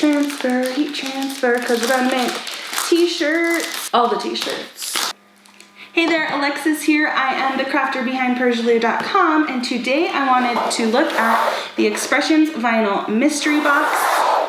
transfer, because we're gonna make t-shirts, all the t-shirts. Hey there, Alexis here. I am the crafter behind Persialoo.com, and today I wanted to look at the Expressions Vinyl Mystery Box.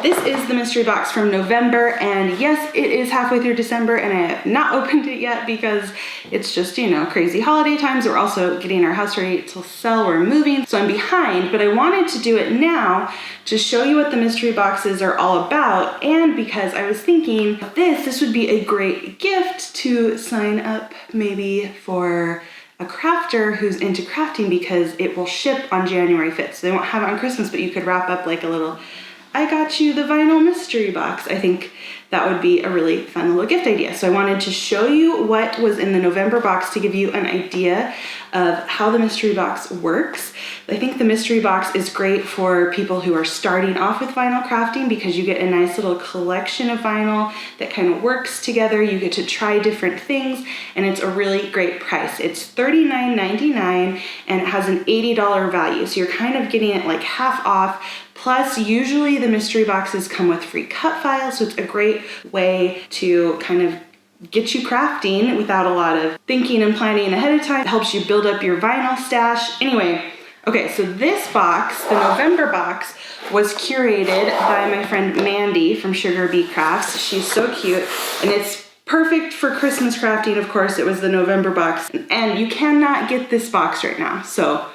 This is the mystery box from November, and yes, it is halfway through December, and I have not opened it yet because it's just, you know, crazy holiday times. We're also getting our house ready to sell. We're moving, so I'm behind, but I wanted to do it now to show you what the mystery boxes are all about, and because I was thinking this would be a great gift to sign up maybe for a crafter who's into crafting, because it will ship on January 5th. So they won't have it on Christmas, but you could wrap up like a little I got you the vinyl mystery box. I think that would be a really fun little gift idea. So I wanted to show you what was in the November box to give you an idea of how the mystery box works. I think the mystery box is great for people who are starting off with vinyl crafting because you get a nice little collection of vinyl that kind of works together. You get to try different things, and it's a really great price. It's $39.99 and it has an $80 value. So you're kind of getting it like half off. Plus, usually the mystery boxes come with free cut files, so it's a great way to kind of get you crafting without a lot of thinking and planning ahead of time. It helps you build up your vinyl stash. Anyway, okay, so this box, the November box, was curated by my friend Mandy from Sugar Bee Crafts. She's so cute, and it's perfect for Christmas crafting. Of course, it was the November box, and you cannot get this box right now, so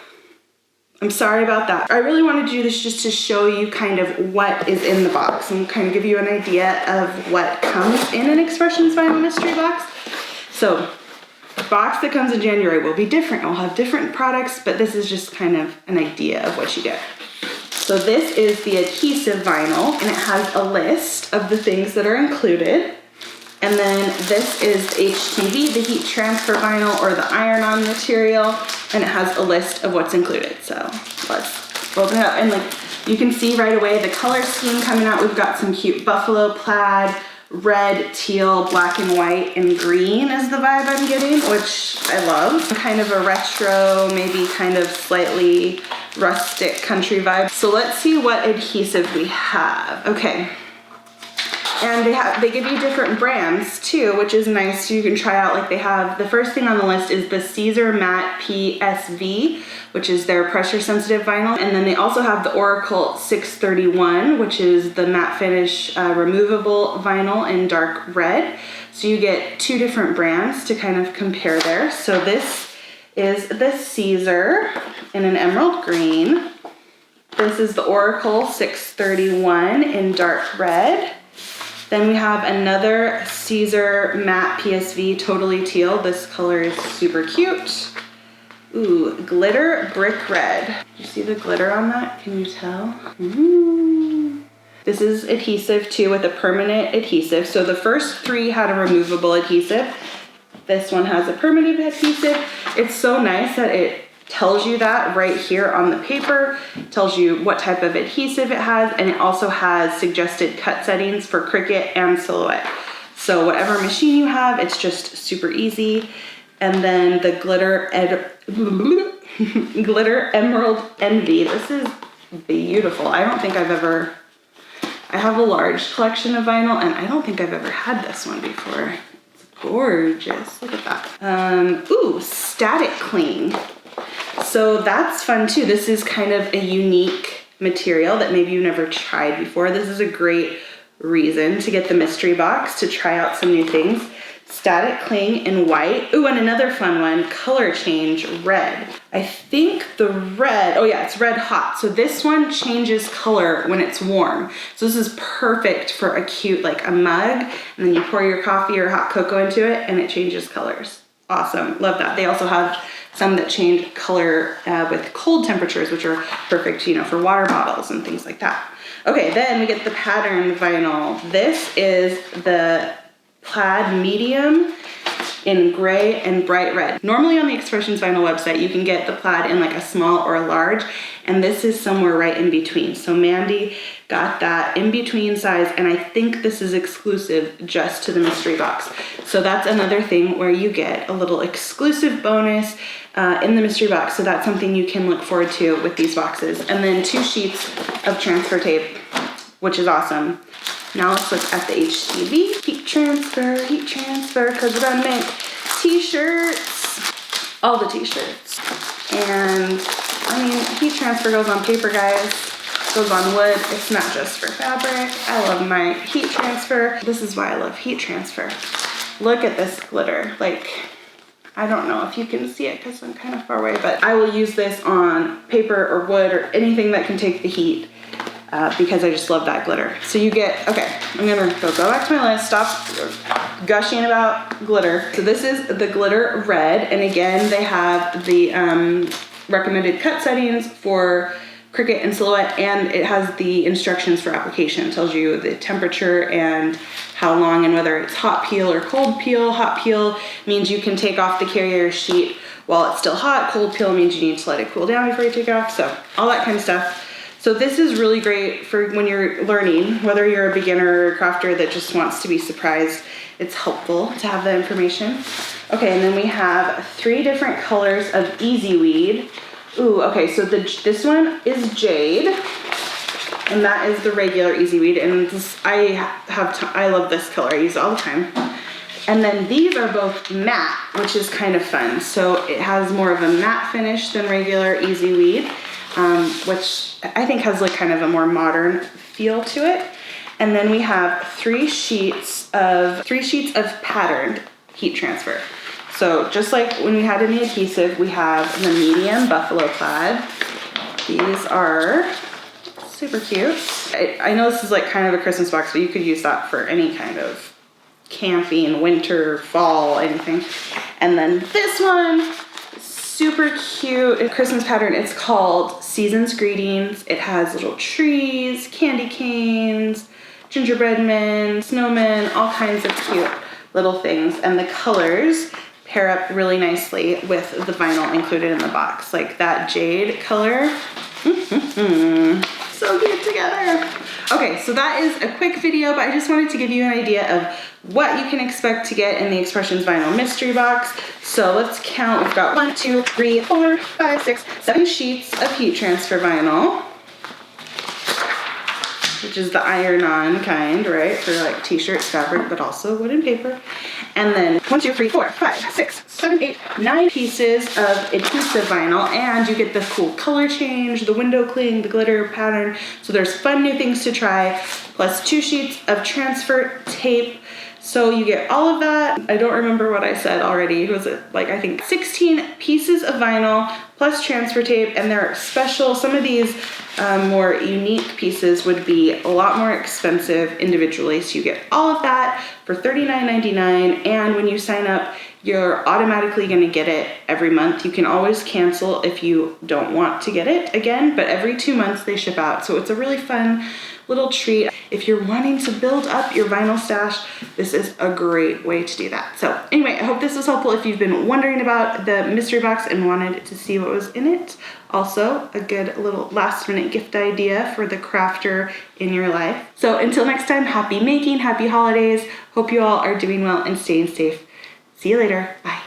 I'm sorry about that. I really wanted to do this just to show you kind of what is in the box and kind of give you an idea of what comes in an Expressions Vinyl Mystery Box. So the box that comes in January will be different. It'll have different products, but this is just kind of an idea of what you get. So this is the adhesive vinyl, and it has a list of the things that are included. And then this is HTV, the heat transfer vinyl, or the iron-on material, and it has a list of what's included. So let's open it up, and like you can see right away the color scheme coming out. We've got some cute buffalo plaid, red, teal, black and white, and green is the vibe I'm getting, which I love. Kind of a retro, maybe kind of slightly rustic country vibe. So let's see what adhesive we have. Okay. And they give you different brands too, which is nice, so you can try out. Like they have, the first thing on the list is the Caesar Matte PSV, which is their pressure sensitive vinyl. And then they also have the Oracle 631, which is the matte finish removable vinyl in dark red. So you get two different brands to kind of compare there. So this is the Caesar in an emerald green. This is the Oracle 631 in dark red. Then we have another Caesar Matte PSV, totally teal. This color is super cute. Ooh, glitter brick red. Do you see the glitter on that? Can you tell? Ooh. This is adhesive too, with a permanent adhesive. So the first three had a removable adhesive. This one has a permanent adhesive. It's so nice that it tells you that right here on the paper. It tells you what type of adhesive it has, and it also has suggested cut settings for Cricut and Silhouette. So whatever machine you have, it's just super easy. And then the glitter emerald envy. This is beautiful. I don't think I have a large collection of vinyl, and I don't think I've ever had this one before. It's gorgeous. Look at that. Ooh, static cling. So that's fun too. This is kind of a unique material that maybe you've never tried before. This is a great reason to get the mystery box, to try out some new things. Static cling in white. Ooh, and another fun one, color change red. I think the red, oh yeah, it's red hot. So this one changes color when it's warm. So this is perfect for a cute, like a mug, and then you pour your coffee or hot cocoa into it and it changes colors. Awesome, love that. They also have some that change color with cold temperatures, which are perfect, you know, for water bottles and things like that. Okay, then we get the pattern vinyl. This is the plaid medium in gray and bright red. Normally on the Expressions Vinyl website, you can get the plaid in like a small or a large, and this is somewhere right in between. So Mandy got that in between size, and I think this is exclusive just to the mystery box. So that's another thing where you get a little exclusive bonus in the mystery box. So that's something you can look forward to with these boxes. And then 2 sheets of transfer tape, which is awesome. Now let's look at the HTV. Heat transfer, because we're gonna make t-shirts, all the t-shirts. And I mean, heat transfer goes on paper, guys, goes on wood. It's not just for fabric. I love my heat transfer. This is why I love heat transfer. Look at this glitter. Like, I don't know if you can see it because I'm kind of far away, but I will use this on paper or wood or anything that can take the heat. Because I just love that glitter. So you get, okay, I'm gonna go back to my list, stop gushing about glitter. So this is the glitter red, and again, they have the recommended cut settings for Cricut and Silhouette, and it has the instructions for application. It tells you the temperature and how long and whether it's hot peel or cold peel. Hot peel means you can take off the carrier sheet while it's still hot. Cold peel means you need to let it cool down before you take it off. So all that kind of stuff. So this is really great for when you're learning, whether you're a beginner or a crafter that just wants to be surprised. It's helpful to have that information. Okay, and then we have 3 different colors of Easy Weed. Ooh, okay, so this one is Jade, and that is the regular Easy Weed, and this, I love this color. I use it all the time. And then these are both matte, which is kind of fun. So it has more of a matte finish than regular Easy Weed. Which I think has like kind of a more modern feel to it. And then we have 3 sheets of patterned heat transfer. So just like when we had in the adhesive, we have the medium buffalo plaid. These are super cute. I know this is like kind of a Christmas box, but you could use that for any kind of camping, winter, fall, anything. And then this one, super cute Christmas pattern. It's called Season's Greetings. It has little trees, candy canes, gingerbread men, snowmen, all kinds of cute little things. And the colors pair up really nicely with the vinyl included in the box. Like that jade color. So cute together. Okay, so that is a quick video, but I just wanted to give you an idea of what you can expect to get in the Expressions Vinyl Mystery Box. So let's count. We've got 1, 2, 3, 4, 5, 6, 7 sheets of heat transfer vinyl, which is the iron-on kind, right? For like t-shirts, fabric, but also wood and paper. And then 1, 2, 3, 4, 5, 6, 7, 8, 9 pieces of adhesive vinyl, and you get the cool color change, the window cling, the glitter pattern. So there's fun new things to try, plus 2 sheets of transfer tape. So you get all of that. I don't remember what I said already. Was it like, I think 16 pieces of vinyl plus transfer tape, and they're special. Some of these more unique pieces would be a lot more expensive individually. So you get all of that for $39.99. And when you sign up, you're automatically gonna get it every month. You can always cancel if you don't want to get it again, but every 2 months they ship out. So it's a really fun little treat. If you're wanting to build up your vinyl stash, this is a great way to do that. So anyway, I hope this was helpful if you've been wondering about the mystery box and wanted to see what was in it. Also, a good little last minute gift idea for the crafter in your life. So until next time, happy making, happy holidays. Hope you all are doing well and staying safe. See you later. Bye.